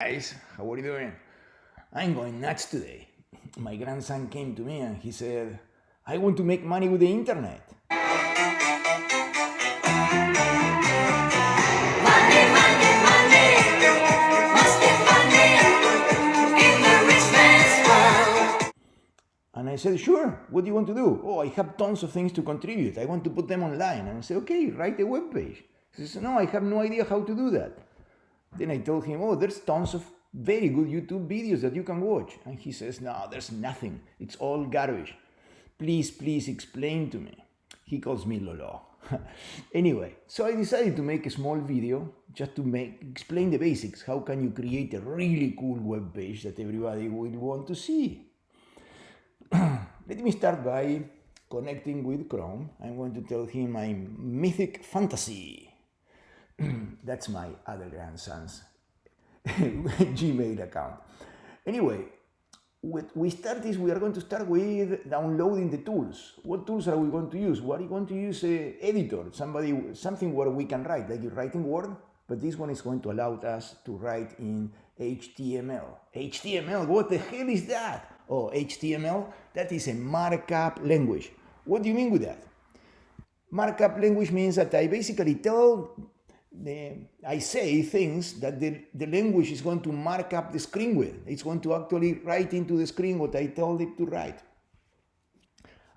Guys, how are you doing? I'm going nuts today. My grandson came to me and he said, I want to make money with the internet. Money, money, money, must be funny in the rich man's world. And I said, sure, what do you want to do? Oh, I have tons of things to contribute. I want to put them online. And I said, okay, write a web page. He says, no, I have no idea how to do that. Then I told him, oh, there's tons of very good YouTube videos that you can watch. And he says, no, there's nothing. It's all garbage. Please explain to me. He calls me Lolo. Anyway, so I decided to make a small video just to explain the basics. How can you create a really cool web page that everybody will want to see? Let me start by connecting with Chrome. I'm going to tell him I'm Mythic Fantasy. That's my other grandson's Gmail account. Anyway, what we are going to start with downloading the tools. What tools are we going to use? We are going to use an editor, something where we can write, like you write in Word, but this one is going to allow us to write in HTML. HTML, what the hell is that? Oh, HTML, that is a markup language. What do you mean with that? Markup language means that I basically I say things that the language is going to mark up the screen with. It's going to actually write into the screen what I told it to write.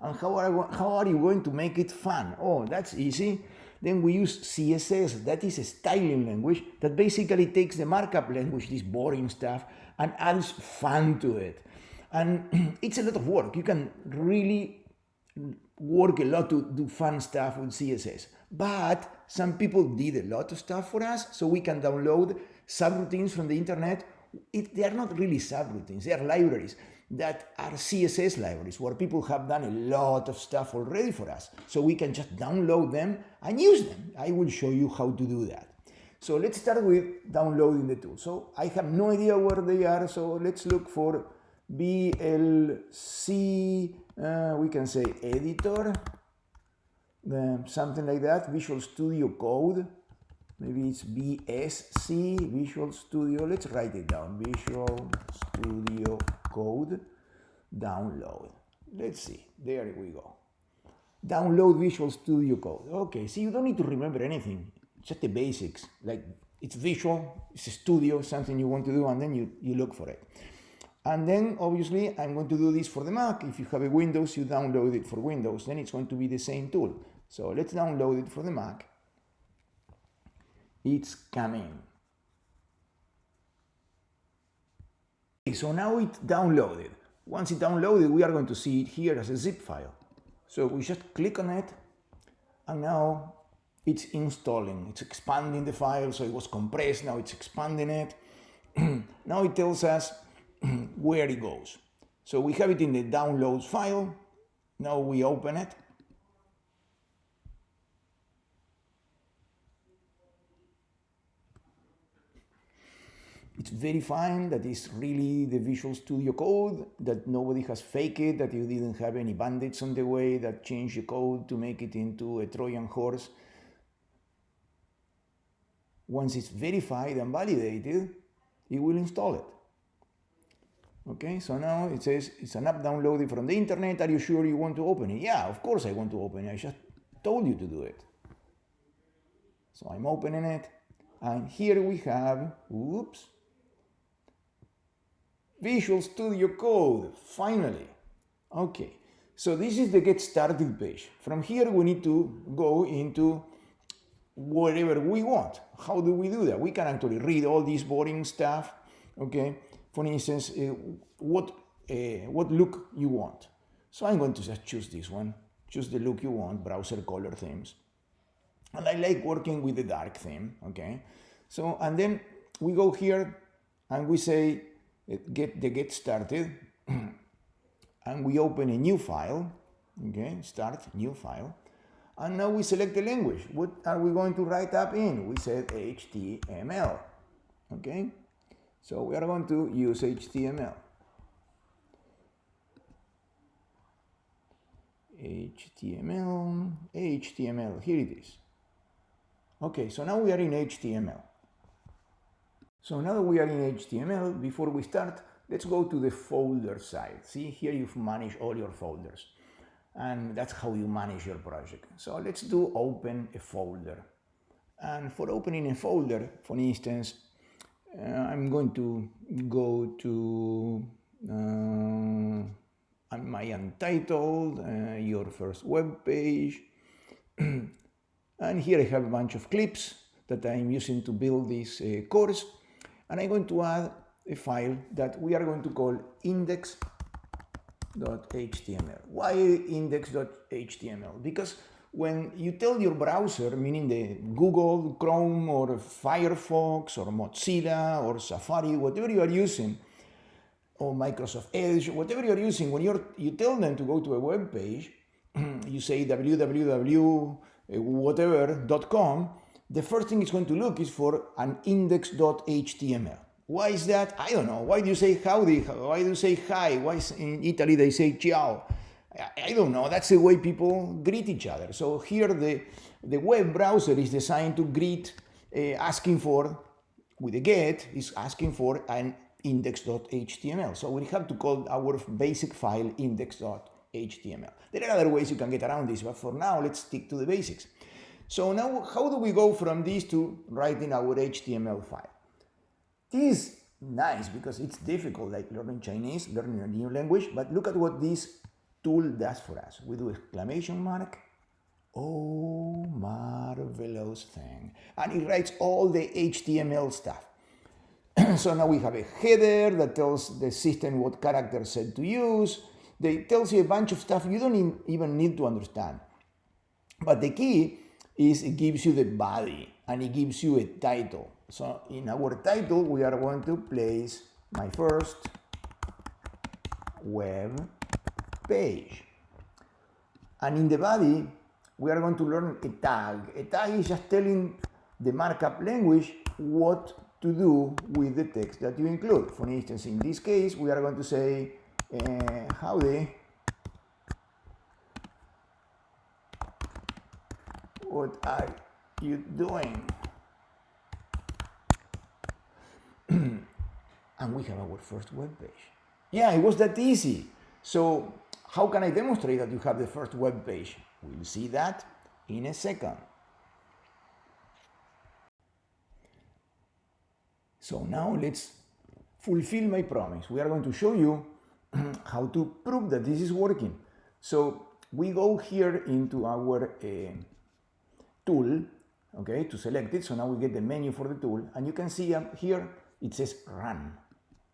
And how are you going to make it fun? Oh, that's easy. Then we use CSS. That is a styling language that basically takes the markup language, this boring stuff, and adds fun to it. And it's a lot of work. You can really work a lot to do fun stuff with CSS. But some people did a lot of stuff for us, so we can download subroutines from the internet. They are not really subroutines, they are libraries that are CSS libraries where people have done a lot of stuff already for us. So we can just download them and use them. I will show you how to do that. So let's start with downloading the tool. So I have no idea where they are, so let's look for VLC, we can say editor, something like that, Visual Studio Code. Maybe it's VSC, Visual Studio. Let's write it down. Visual Studio Code, download. Let's see. There we go. Download Visual Studio Code. Okay, see, you don't need to remember anything. Just the basics. Like, it's visual, it's a studio, something you want to do, and then you look for it. And then, obviously, I'm going to do this for the Mac. If you have a Windows, you download it for Windows. Then it's going to be the same tool. So let's download it for the Mac. It's coming. Okay, so now it's downloaded. Once it's downloaded, we are going to see it here as a zip file. So we just click on it, and now it's installing. It's expanding the file, so it was compressed, now it's expanding it. Now it tells us where it goes. So we have it in the downloads file. Now we open it. It's verifying that it's really the Visual Studio Code, that nobody has faked it, that you didn't have any bandits on the way that changed the code to make it into a Trojan horse. Once it's verified and validated, it will install it. Okay, so now it says it's an app downloaded from the internet. Are you sure you want to open it? Yeah, of course I want to open it. I just told you to do it. So I'm opening it, and here we have, Visual Studio Code, finally. Okay, so this is the Get Started page. From here we need to go into wherever we want. How do we do that? We can actually read all this boring stuff, okay? For instance, what look you want. So I'm going to just choose this one. Choose the look you want, browser color themes. And I like working with the dark theme, okay? So, and then we go here and we say, get started. And we open a new file, okay? Start, new file. And now we select the language. What are we going to write up in? We said HTML, okay? So we are going to use HTML. HTML, here it is. Okay, so now we are in HTML. So now that we are in HTML, before we start, let's go to the folder side. See, here you've managed all your folders. And that's how you manage your project. So let's do open a folder. And for opening a folder, for instance, I'm going to go to my Untitled, your first web page. And here I have a bunch of clips that I'm using to build this course. And I'm going to add a file that we are going to call index.html. Why index.html? Because when you tell your browser, meaning the Google, Chrome, or Firefox, or Mozilla, or Safari, whatever you are using, or Microsoft Edge, whatever you're using, when you tell them to go to a web page, you say www.whatever.com, the first thing it's going to look is for an index.html. Why is that? I don't know. Why do you say howdy? Why do you say hi? Why in Italy they say ciao? I don't know. That's the way people greet each other. So here the web browser is designed to greet, asking for, with a get, is asking for an index.html. So we have to call our basic file index.html. There are other ways you can get around this, but for now, let's stick to the basics. So now, how do we go from this to writing our HTML file? This is nice because it's difficult, like learning Chinese, learning a new language, but look at what this tool does for us. We do exclamation mark, oh, marvelous thing. And it writes all the HTML stuff. So now we have a header that tells the system what character set to use. It tells you a bunch of stuff you don't even need to understand. But the key is it gives you the body and it gives you a title. So in our title, we are going to place my first web page. And in the body, we are going to learn a tag. A tag is just telling the markup language what to do with the text that you include. For instance, in this case, we are going to say, howdy, what are you doing? And we have our first web page. Yeah, it was that easy. So how can I demonstrate that you have the first web page? We'll see that in a second. So now let's fulfill my promise. We are going to show you how to prove that this is working. So we go here into our tool, okay, to select it. So now we get the menu for the tool, and you can see here it says run.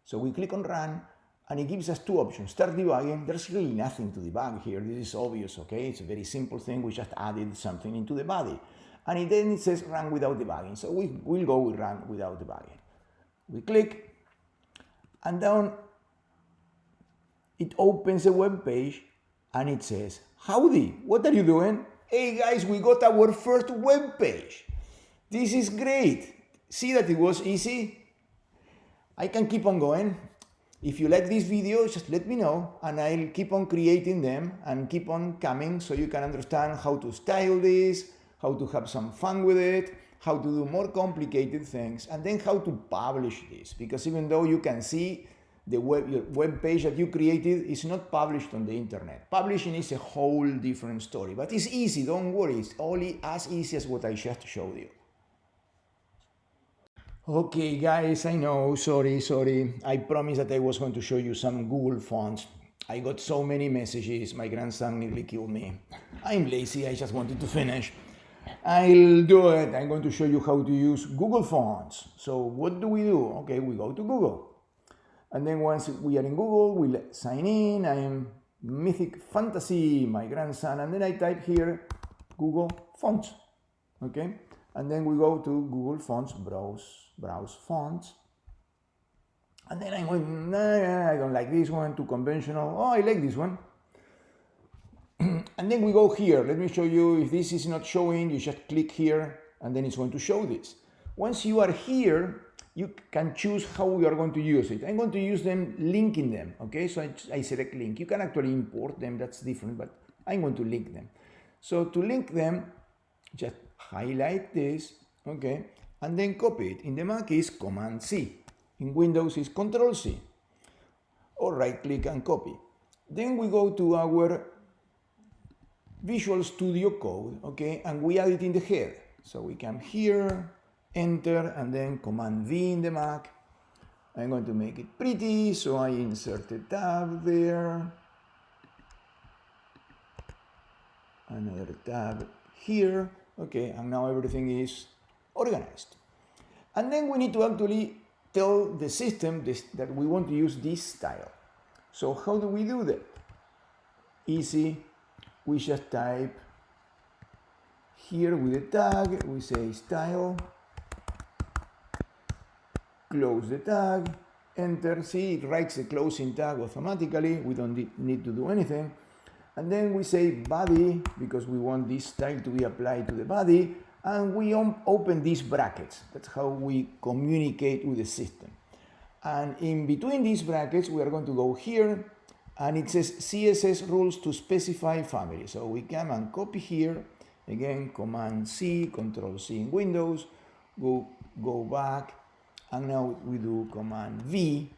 So we click on run, and it gives us two options. Start debugging. There's really nothing to debug here. This is obvious, okay? It's a very simple thing. We just added something into the body. And then it says run without debugging. So we'll go with run without debugging. We click, and down it opens a web page, and it says, howdy, what are you doing? Hey guys, we got our first web page. This is great. See that it was easy? I can keep on going. If you like this video, just let me know, and I'll keep on creating them and keep on coming so you can understand how to style this, how to have some fun with it, how to do more complicated things, and then how to publish this. Because even though you can see your web page that you created is not published on the internet. Publishing is a whole different story, but it's easy, don't worry, it's only as easy as what I just showed you. Okay guys, I know, sorry. I promised that I was going to show you some Google fonts. I got so many messages, my grandson nearly killed me. I'm lazy, I just wanted to finish. I'll do it, I'm going to show you how to use Google Fonts. So what do? Okay, we go to Google. And then once we are in Google, we'll sign in. I am Mythic Fantasy, my grandson, and then I type here Google Fonts, okay? And then we go to Google Fonts, browse fonts. And then I'm going, I don't like this one, too conventional. Oh, I like this one. And then we go here. Let me show you. If this is not showing, you just click here, and then it's going to show this. Once you are here, you can choose how you are going to use it. I'm going to use them linking them, okay? So I select link. You can actually import them, that's different, but I'm going to link them. So to link them, just highlight this, okay? and then copy it. In the Mac is Command C. In Windows is Control C. Or right click and copy. Then we go to our Visual Studio Code, okay, and we add it in the head. So we come here, enter, and then Command V in the Mac. I'm going to make it pretty, so I insert a tab there. Another tab here, okay, and now everything is organized. And then we need to actually tell the system that we want to use this style. So how do we do that? Easy, we just type here with a tag, we say style, close the tag, enter, see it writes the closing tag automatically, we don't need to do anything. And then we say body, because we want this style to be applied to the body, and we open these brackets. That's how we communicate with the system. And in between these brackets, we are going to go here, and it says CSS rules to specify family. So we come and copy here, again, Command C, Control C in Windows, go back, and now we do Command V,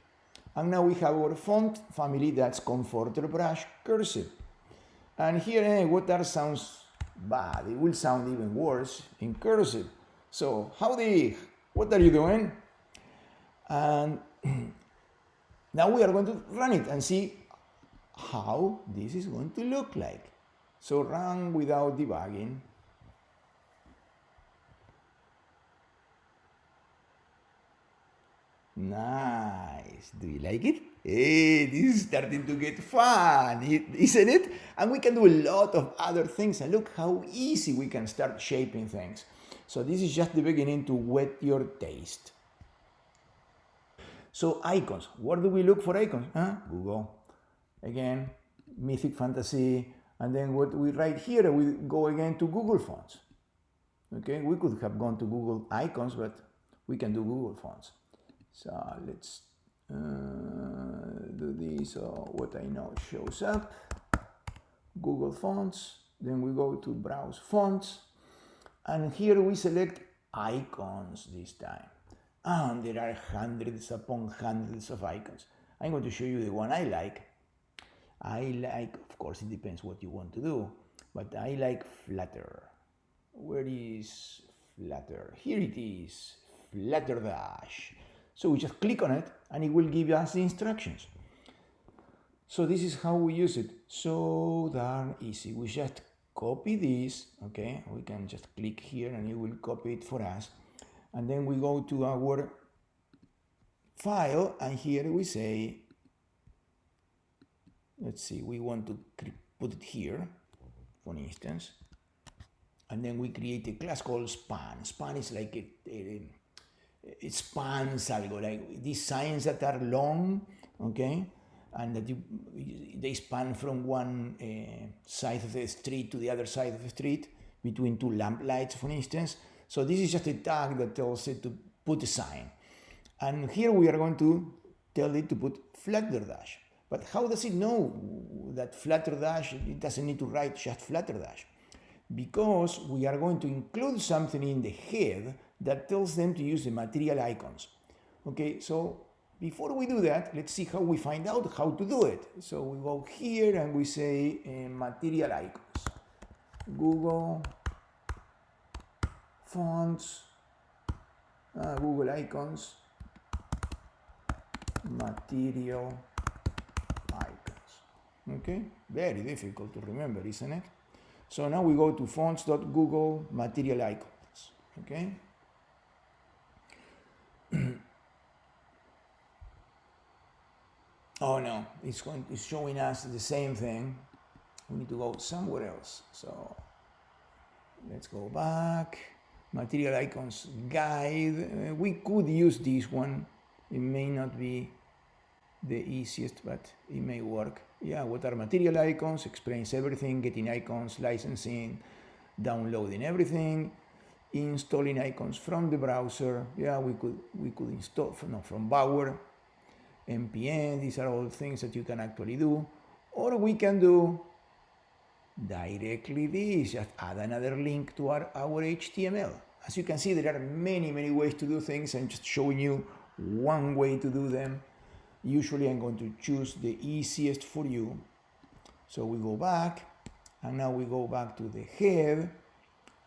and now we have our font family that's Comforter Brush Cursive. And here, water sounds bad. It will sound even worse in cursive. So, howdy, what are you doing? And now we are going to run it and see how this is going to look like. So, run without debugging. Nice. Do you like it? Hey, this is starting to get fun, isn't it? And we can do a lot of other things. And look how easy we can start shaping things. So this is just the beginning to whet your taste. So icons. Where do we look for icons? Google. Again, Mythic Fantasy. And then what we write here, we go again to Google Fonts. Okay, we could have gone to Google Icons, but we can do Google Fonts. So let's do this, so what I know shows up, Google Fonts, then we go to Browse Fonts, and here we select icons this time. And there are hundreds upon hundreds of icons. I'm going to show you the one I like. Of course it depends what you want to do, but I like Flutter. Where is Flutter? Here it is, Flutter Dash. So we just click on it and it will give us the instructions. So this is how we use it. So darn easy. We just copy this, okay? We can just click here and it will copy it for us. And then we go to our file and here we say, let's see, we want to put it here, for instance. And then we create a class called span. Span is like it spans algo, like these signs that are long, okay, and that they span from one side of the street to the other side of the street, between two lamp lights, for instance. So this is just a tag that tells it to put a sign. And here we are going to tell it to put Flutter Dash. But how does it know that Flutter Dash, it doesn't need to write just Flutter Dash? Because we are going to include something in the head that tells them to use the material icons. Okay, so before we do that, let's see how we find out how to do it. So we go here and we say material icons. Google Fonts, Google Icons, material icons. Okay, very difficult to remember, isn't it? So now we go to fonts.google material icons. Okay. Oh no, it's showing us the same thing. We need to go somewhere else. So let's go back. Material icons guide. We could use this one. It may not be the easiest, but it may work. Yeah, what are material icons? Explains everything, getting icons, licensing, downloading everything, installing icons from the browser. Yeah, we could install from Bower, npm. These are all things that you can actually do. Or we can do directly this, just add another link to our HTML. as you can see, there are many ways to do things. I'm just showing you one way to do them. Usually I'm going to choose the easiest for you. So we go back, and now we go back to the head,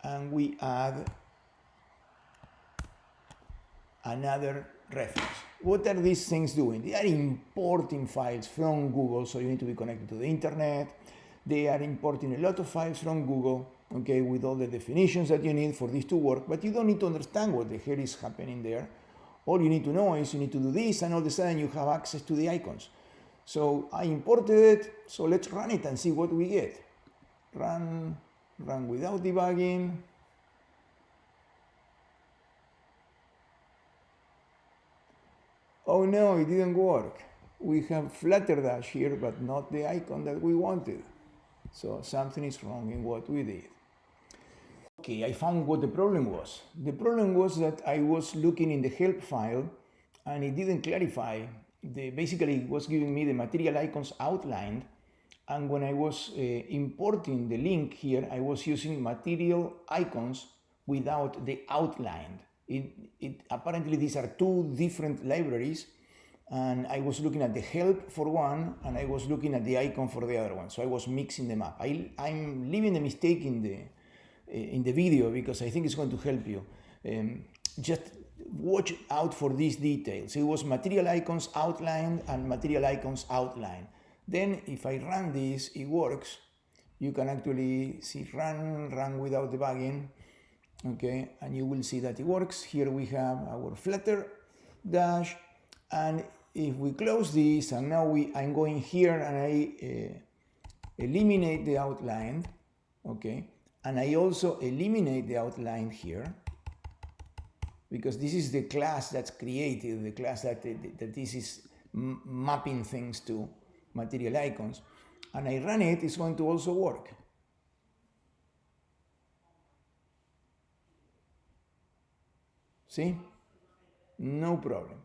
and we add another reference. What are these things doing? They are importing files from Google, so you need to be connected to the internet. They are importing a lot of files from Google, okay, with all the definitions that you need for this to work, but you don't need to understand what the hell is happening there. All you need to know is you need to do this, and all of a sudden you have access to the icons. So I imported it, so let's run it and see what we get. Run without debugging. Oh no, it didn't work. We have Flutter here, but not the icon that we wanted. So something is wrong in what we did. Okay, I found what the problem was. The problem was that I was looking in the help file and it didn't clarify. Basically, it was giving me the material icons outlined, and when I was importing the link here, I was using material icons without the outlined. Apparently these are two different libraries, and I was looking at the help for one and I was looking at the icon for the other one, so I was mixing them up. I'm leaving the mistake in the video because I think it's going to help you. Just watch out for these details. It was material icons outlined and material icons outlined. Then if I run this, it works. You can actually see run without debugging. Okay, and you will see that it works. Here we have our Flutter dash, and if we close this, and now I'm going here and I eliminate the outline, okay, and I also eliminate the outline here, because this is the class that's created, the class that this is mapping things to material icons, and I run it, it's going to also work. See? No problem.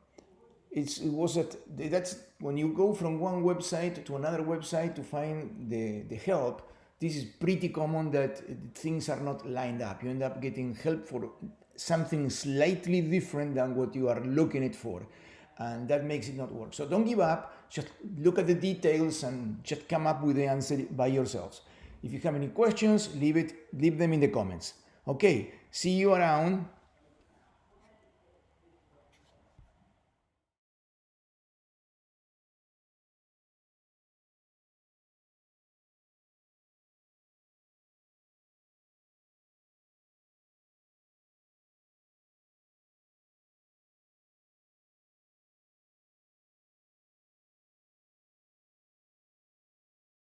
That's when you go from one website to another website to find the help, this is pretty common that things are not lined up. You end up getting help for something slightly different than what you are looking it for, and that makes it not work. So don't give up, just look at the details and just come up with the answer by yourselves. If you have any questions, leave them in the comments. Okay, see you around.